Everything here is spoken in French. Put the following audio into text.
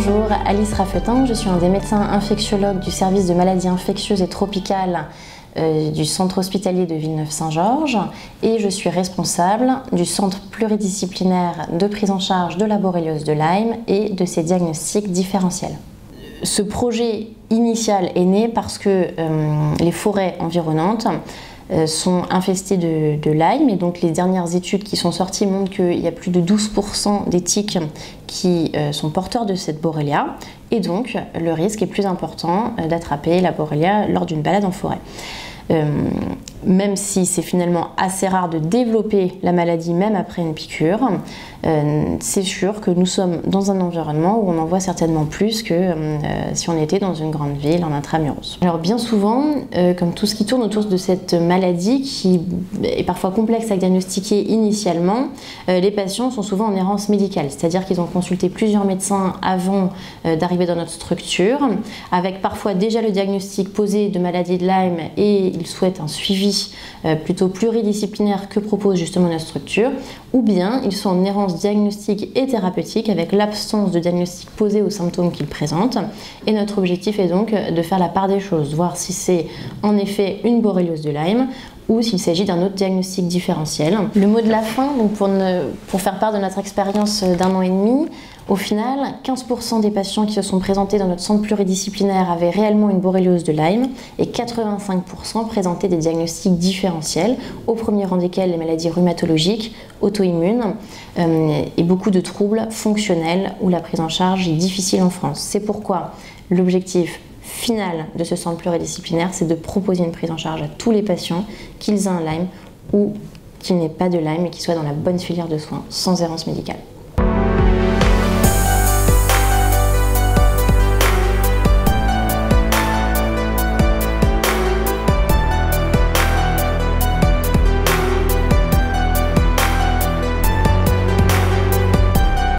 Bonjour, Alice Raffetin, je suis un des médecins infectiologues du service de maladies infectieuses et tropicales du centre hospitalier de Villeneuve-Saint-Georges et je suis responsable du centre pluridisciplinaire de prise en charge de la borréliose de Lyme et de ses diagnostics différentiels. Ce projet initial est né parce que les forêts environnantes sont infestées de Lyme et donc les dernières études qui sont sorties montrent qu'il y a plus de 12% des tiques qui sont porteurs de cette borrelia et donc le risque est plus important d'attraper la borrelia lors d'une balade en forêt. Même si c'est finalement assez rare de développer la maladie même après une piqûre, c'est sûr que nous sommes dans un environnement où on en voit certainement plus que si on était dans une grande ville en intramuros. Alors bien souvent, comme tout ce qui tourne autour de cette maladie qui est parfois complexe à diagnostiquer initialement, les patients sont souvent en errance médicale, c'est-à-dire qu'ils ont consulté plusieurs médecins avant d'arriver dans notre structure, avec parfois déjà le diagnostic posé de maladie de Lyme et ils souhaitent un suivi plutôt pluridisciplinaire que propose justement notre structure, ou bien ils sont en errance diagnostique et thérapeutique avec l'absence de diagnostic posé aux symptômes qu'ils présentent. Et notre objectif est donc de faire la part des choses, voir si c'est en effet une borréliose de Lyme ou s'il s'agit d'un autre diagnostic différentiel. Le mot de la fin, donc pour faire part de notre expérience d'1 an et demi, au final, 15% des patients qui se sont présentés dans notre centre pluridisciplinaire avaient réellement une borréliose de Lyme et 85% présentaient des diagnostics différentiels, au premier rang desquels les maladies rhumatologiques, auto-immunes et beaucoup de troubles fonctionnels où la prise en charge est difficile en France. C'est pourquoi l'objectif final de ce centre pluridisciplinaire, c'est de proposer une prise en charge à tous les patients, qu'ils aient un Lyme ou qu'ils n'aient pas de Lyme et qu'ils soient dans la bonne filière de soins, sans errance médicale.